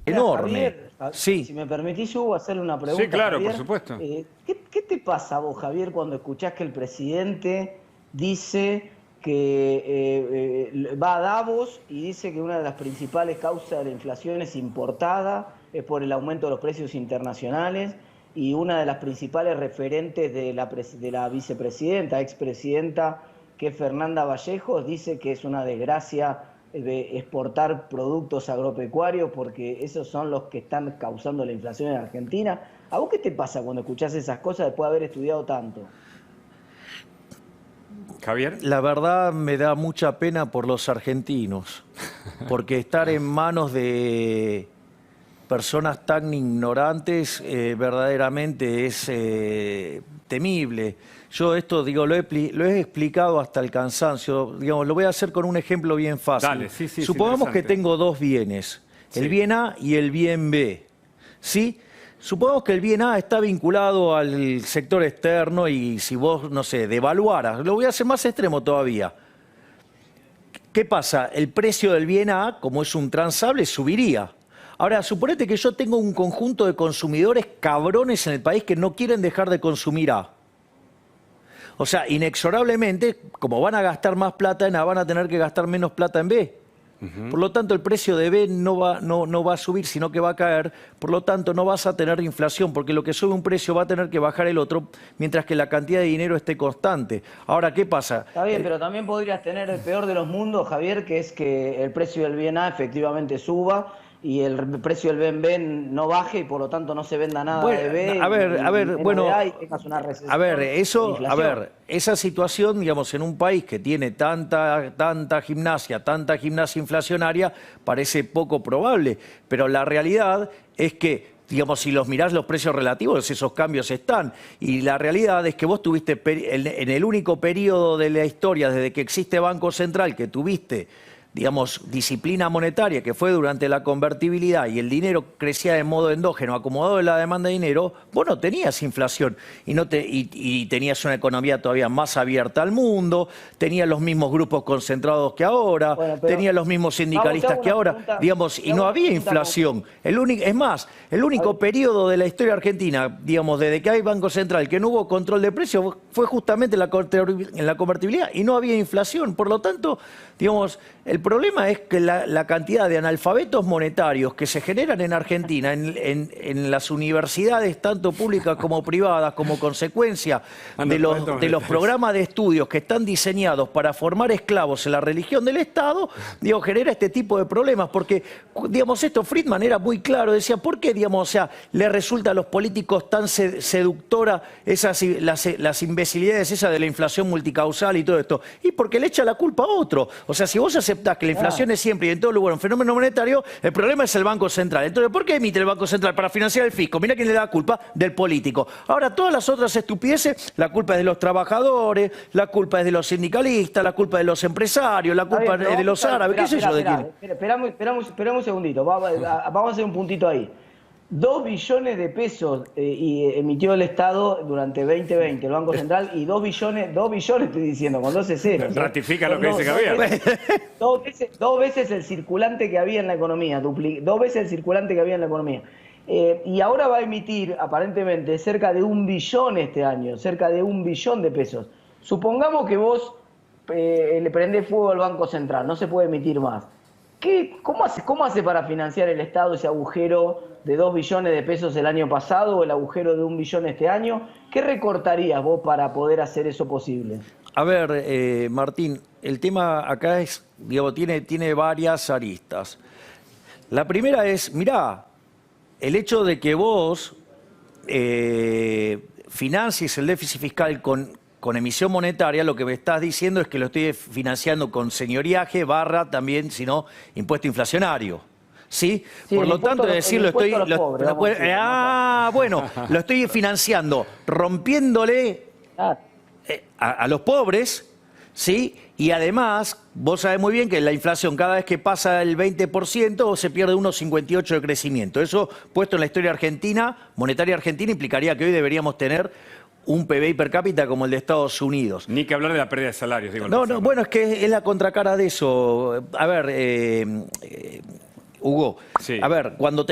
enorme. Javier, Sí. si me permitís, Hugo, hacerle una pregunta. Sí, claro, Javier. por supuesto. ¿Qué te pasa a vos, Javier, cuando escuchás que el presidente dice que va a Davos y dice que una de las principales causas de la inflación es importada, es por el aumento de los precios internacionales, y una de las principales referentes de la vicepresidenta, expresidenta, que es Fernanda Vallejos, dice que es una desgracia de exportar productos agropecuarios porque esos son los que están causando la inflación en Argentina? ¿A vos qué te pasa cuando escuchás esas cosas después de haber estudiado tanto? Javier. La verdad me da mucha pena por los argentinos, porque estar en manos de personas tan ignorantes verdaderamente es temible. Yo esto, digo, lo he explicado hasta el cansancio. Digamos, lo voy a hacer con un ejemplo bien fácil. Dale, sí, Supongamos que tengo dos bienes, el bien A y el bien B, ¿sí? Supongamos que el bien A está vinculado al sector externo y si vos, no sé, devaluaras, lo voy a hacer más extremo todavía. ¿Qué pasa? El precio del bien A, como es un transable, subiría. Ahora, suponete que yo tengo un conjunto de consumidores cabrones en el país que no quieren dejar de consumir A. O sea, inexorablemente, como van a gastar más plata en A, van a tener que gastar menos plata en B. Por lo tanto, el precio de B no va a subir, sino que va a caer. Por lo tanto, no vas a tener inflación, porque lo que sube un precio va a tener que bajar el otro, mientras que la cantidad de dinero esté constante. Ahora, ¿qué pasa? Está bien, pero también podrías tener el peor de los mundos, Javier, que es que el precio del bien A efectivamente suba y el precio del bien B no baje y por lo tanto no se venda nada de B. Esa situación, digamos, en un país que tiene tanta gimnasia inflacionaria, parece poco probable, pero la realidad es que, digamos, si los mirás los precios relativos, esos cambios están. Y la realidad es que vos tuviste, en el único periodo de la historia, desde que existe Banco Central, que tuviste, digamos, disciplina monetaria, que fue durante la convertibilidad y el dinero crecía de modo endógeno, acomodado de la demanda de dinero, vos no tenías inflación y tenías una economía todavía más abierta al mundo, tenías los mismos grupos concentrados que ahora, tenías los mismos sindicalistas que ahora, digamos, y no había inflación. Es más, el único periodo de la historia argentina, digamos, desde que hay Banco Central, que no hubo control de precios, fue justamente en la convertibilidad y no había inflación. Por lo tanto, digamos, el problema es que la cantidad de analfabetos monetarios que se generan en Argentina, en las universidades, tanto públicas como privadas, como consecuencia de los programas de estudios que están diseñados para formar esclavos en la religión del Estado, digo, genera este tipo de problemas. Porque, digamos, esto Friedman era muy claro, decía, ¿por qué, digamos, o sea, le resulta a los políticos tan seductora las imbecilidades esas de la inflación multicausal y todo esto? Y porque le echa la culpa a otro. O sea, si vos aceptás que la inflación es siempre y en todo lugar un fenómeno monetario, el problema es el Banco Central. Entonces, ¿por qué emite el Banco Central? Para financiar el fisco. Mira quién le da la culpa, del político. Ahora, todas las otras estupideces, la culpa es de los trabajadores, la culpa es de los sindicalistas, la culpa es de los empresarios, la culpa es de los árabes, qué sé yo de quién. Esperamos un segundito, vamos a hacer un puntito ahí. 2 billones de pesos emitió el Estado durante 2020, el Banco Central, y 2 billones estoy diciendo, con 12 ceros. Ratifica lo que dice Javier. Dos veces el circulante que había en la economía, 2 veces el circulante que había en la economía. Y ahora va a emitir aparentemente cerca de 1 billón este año, cerca de 1 billón de pesos. Supongamos que vos le prendés fuego al Banco Central, no se puede emitir más. ¿Cómo hace para financiar el Estado ese agujero de 2 billones de pesos el año pasado o el agujero de 1 billón este año? ¿Qué recortarías vos para poder hacer eso posible? A ver, Martín, el tema acá es, digo, tiene varias aristas. La primera es, mirá, el hecho de que vos financies el déficit fiscal con emisión monetaria, lo que me estás diciendo es que lo estoy financiando con señoriaje / también, si no, impuesto inflacionario. ¿Sí? Por lo tanto, decirlo, lo estoy financiando rompiéndole a los pobres, ¿sí? Y además, vos sabés muy bien que la inflación cada vez que pasa el 20% se pierde unos 58 de crecimiento. Eso, puesto en la historia argentina, monetaria argentina, implicaría que hoy deberíamos tener un PBI per cápita como el de Estados Unidos. Ni que hablar de la pérdida de salarios. Digo, bueno, es que es la contracara de eso. A ver, Hugo, Sí. a ver, cuando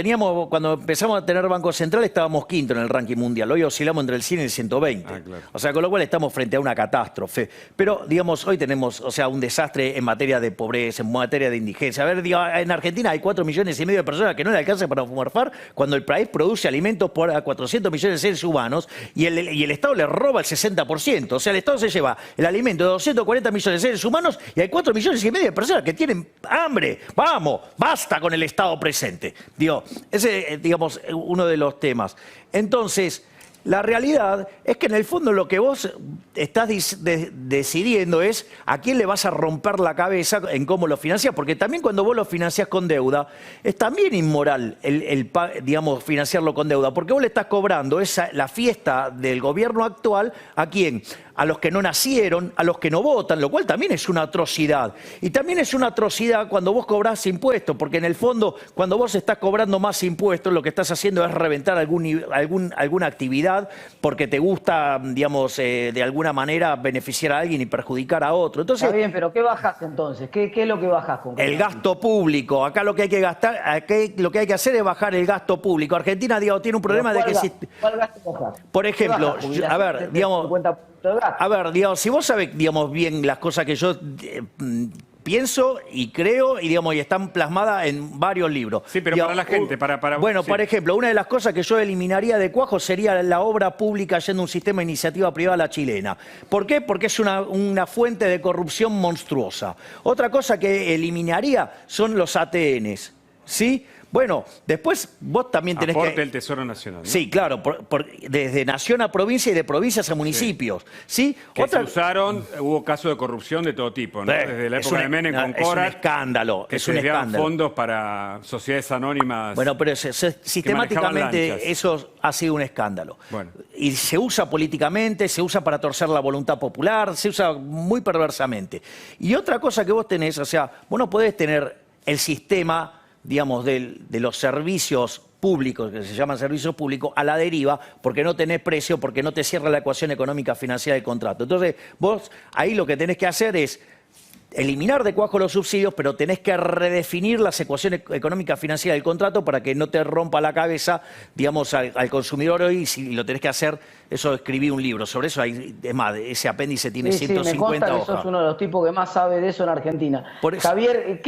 empezamos a tener Banco Central estábamos quinto en el ranking mundial. Hoy oscilamos entre el 100 y el 120. Claro. O sea, con lo cual estamos frente a una catástrofe. Pero, digamos, hoy tenemos, o sea, un desastre en materia de pobreza, en materia de indigencia. A ver, digo, en Argentina hay 4,5 millones de personas que no le alcanzan para almorzar cuando el país produce alimentos por 400 millones de seres humanos y el Estado le roba el 60%. O sea, el Estado se lleva el alimento de 240 millones de seres humanos y hay 4,5 millones de personas que tienen hambre. Vamos, basta con el Estado presente. Digo, ese es, digamos, uno de los temas. Entonces, la realidad es que en el fondo lo que vos estás decidiendo es a quién le vas a romper la cabeza en cómo lo financias, porque también cuando vos lo financiás con deuda, es también inmoral digamos, financiarlo con deuda, porque vos le estás cobrando la fiesta del gobierno actual ¿a quién? A los que no nacieron, a los que no votan, lo cual también es una atrocidad. Y también es una atrocidad cuando vos cobrás impuestos, porque en el fondo, cuando vos estás cobrando más impuestos, lo que estás haciendo es reventar alguna actividad porque te gusta, digamos, de alguna manera beneficiar a alguien y perjudicar a otro. Entonces, Está bien, pero ¿qué bajas entonces? ¿Qué es lo que bajas con el gasto público. Acá lo que hay que gastar, lo que hay que hacer es bajar el gasto público. Argentina, digamos, tiene un problema de que ¿Cuál gasto bajas? por ejemplo, a ver, digamos, si vos sabés, digamos, bien las cosas que yo pienso y creo y, digamos, y están plasmadas en varios libros. Sí, pero digamos, para la gente, para bueno, sí. por ejemplo, una de las cosas que yo eliminaría de cuajo sería la obra pública yendo a un sistema de iniciativa privada a la chilena. ¿Por qué? Porque es una fuente de corrupción monstruosa. Otra cosa que eliminaría son los ATNs, ¿sí? Bueno, después vos también tenés Aporte que... del Tesoro Nacional, ¿no? Sí, claro, desde nación a provincia y de provincias a municipios. ¿Sí? Que se usaron, hubo casos de corrupción de todo tipo, ¿no? Desde la época de Menem con Cora. Es un escándalo, Que es se un desviaban escándalo. fondos para sociedades anónimas. Bueno, pero lanchas. sistemáticamente eso ha sido un escándalo. Bueno. Y se usa políticamente, se usa para torcer la voluntad popular, se usa muy perversamente. Y otra cosa que vos tenés, o sea, vos no podés tener el sistema, digamos, de los servicios públicos, que se llaman servicios públicos, a la deriva, porque no tenés precio, porque no te cierra la ecuación económica financiera del contrato. Entonces, vos ahí lo que tenés que hacer es eliminar de cuajo los subsidios, pero tenés que redefinir las ecuaciones económicas financieras del contrato para que no te rompa la cabeza, digamos, al consumidor hoy. Y si lo tenés que hacer, eso escribí un libro. Sobre eso, es más, ese apéndice tiene 150 me consta hojas. que sos uno de los tipos que más sabe de eso en Argentina. Por eso, Javier,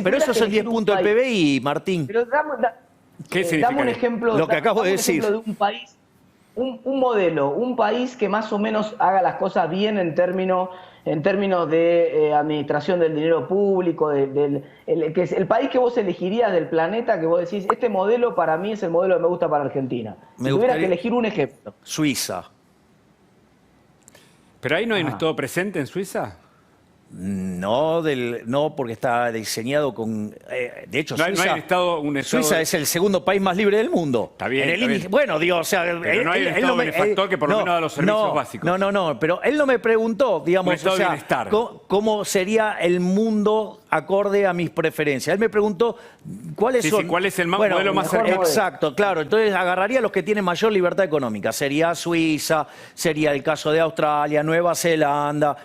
pero eso son 10 puntos del PBI, Martín. Pero ¿Qué significa dame un eso? ejemplo, Lo que acabo de decir. De un país, un modelo, un país que más o menos haga las cosas bien en términos de administración del dinero público, que es el país que vos elegirías del planeta, que vos decís, este modelo para mí es el modelo que me gusta para Argentina. Si tuvieras que elegir un ejemplo. Suiza. ¿Pero ahí no hay un Estado presente en Suiza? No, porque está diseñado con... de hecho, No hay un Estado... Suiza es el segundo país más libre del mundo. Está bien, En el índice, bueno, digo, o sea... Pero no hay un Estado benefactor que por lo menos da los servicios básicos. No, pero él no me preguntó, digamos, Un Estado de bienestar. cómo sería el mundo acorde a mis preferencias. Él me preguntó cuáles son... Sí, ¿cuál es el modelo más cercano? Exacto, claro. Entonces agarraría los que tienen mayor libertad económica. Sería Suiza, sería el caso de Australia, Nueva Zelanda...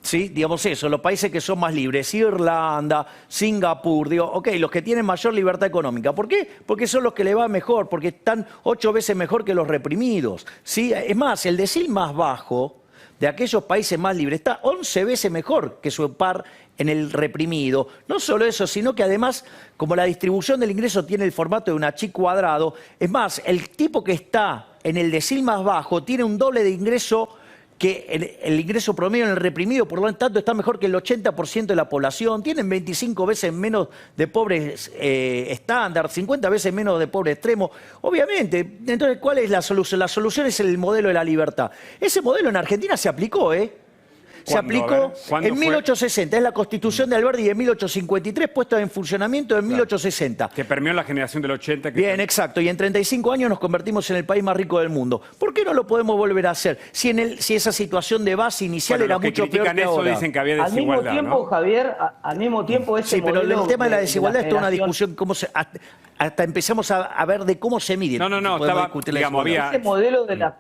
Sí, digamos eso, los países que son más libres, Irlanda, Singapur, digo, ok, los que tienen mayor libertad económica. ¿Por qué? Porque son los que le va mejor, porque están 8 veces mejor que los reprimidos. ¿Sí? Es más, el decil más bajo de aquellos países más libres está 11 veces mejor que su par en el reprimido. No solo eso, sino que además, como la distribución del ingreso tiene el formato de un achí cuadrado, es más, el tipo que está en el decil más bajo tiene un doble de ingreso que el ingreso promedio en el reprimido, por lo tanto, está mejor que el 80% de la población, tienen 25 veces menos de pobres estándar, 50 veces menos de pobres extremos. Obviamente, entonces, ¿cuál es la solución? La solución es el modelo de la libertad. Ese modelo en Argentina se aplicó, Se aplicó en 1860, es la Constitución de Alberdi de 1853, puesta en funcionamiento en 1860. Que permeó la generación del 80. Bien, exacto, y en 35 años nos convertimos en el país más rico del mundo. ¿Por qué no lo podemos volver a hacer si esa situación de base inicial era mucho peor que ahora? Dicen que había desigualdad, al mismo tiempo, ¿no? Javier, al mismo tiempo ese modelo... Sí, pero el tema de la desigualdad es toda una discusión, hasta empezamos a ver de cómo se mide. Ese modelo de la...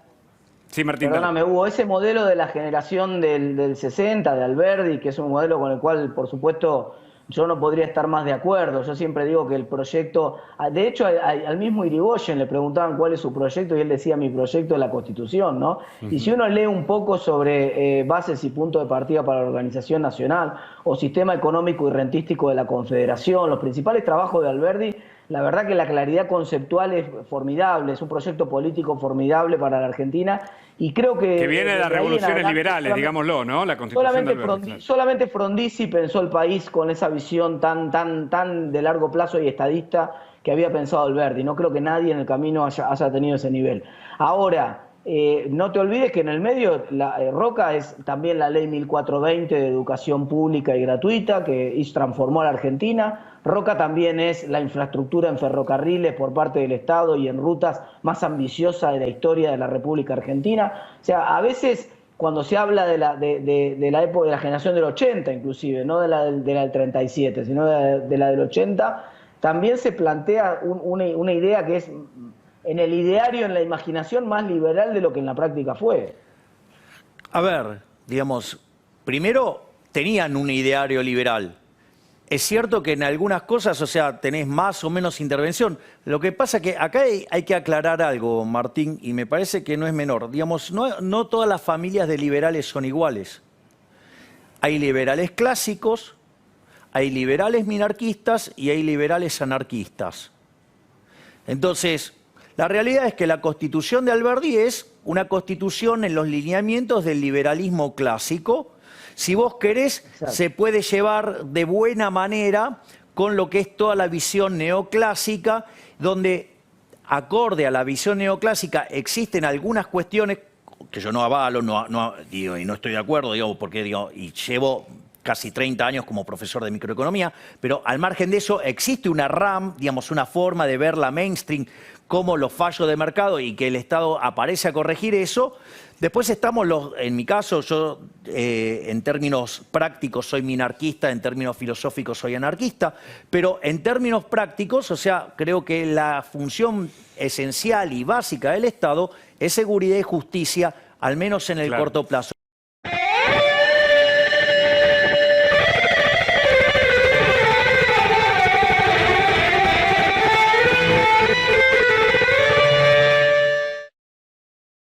Sí, Martín. Perdóname, Hugo, ese modelo de la generación del 60, de Alberdi, que es un modelo con el cual, por supuesto, yo no podría estar más de acuerdo. Yo siempre digo que el proyecto, de hecho al mismo Irigoyen le preguntaban cuál es su proyecto y él decía mi proyecto es la Constitución, ¿no? Y si uno lee un poco sobre bases y puntos de partida para la organización nacional o sistema económico y rentístico de la Confederación, los principales trabajos de Alberdi, la verdad que la claridad conceptual es formidable, es un proyecto político formidable para la Argentina y creo que viene de las revoluciones liberales, digámoslo, ¿no? La Constitución de Alberdi, claro. Solamente Frondizi pensó el país con esa visión tan de largo plazo y estadista que había pensado Alberdi. No creo que nadie en el camino haya tenido ese nivel. Ahora, no te olvides que en el medio, Roca es también la ley 1420 de educación pública y gratuita que transformó a la Argentina. Roca también es la infraestructura en ferrocarriles por parte del Estado y en rutas más ambiciosa de la historia de la República Argentina. O sea, a veces cuando se habla de la época de la generación del 80 inclusive, no de la del 37, sino de la del 80, también se plantea una idea que es en el ideario, en la imaginación más liberal de lo que en la práctica fue. A ver, digamos, primero tenían un ideario liberal. Es cierto que en algunas cosas, o sea, tenés más o menos intervención. Lo que pasa es que acá hay que aclarar algo, Martín, y me parece que no es menor. Digamos, no todas las familias de liberales son iguales. Hay liberales clásicos, hay liberales minarquistas y hay liberales anarquistas. Entonces, la realidad es que la Constitución de Alberdi es una constitución en los lineamientos del liberalismo clásico. Si vos querés, exacto, se puede llevar de buena manera con lo que es toda la visión neoclásica, donde, acorde a la visión neoclásica, existen algunas cuestiones que yo no avalo, digo, y no estoy de acuerdo, digo, porque digo, y llevo casi 30 años como profesor de microeconomía, pero al margen de eso existe una RAM, digamos, una forma de ver la mainstream como los fallos de mercado y que el Estado aparece a corregir eso. Después estamos en mi caso, yo en términos prácticos soy minarquista, en términos filosóficos soy anarquista, pero en términos prácticos, o sea, creo que la función esencial y básica del Estado es seguridad y justicia, al menos en el corto plazo.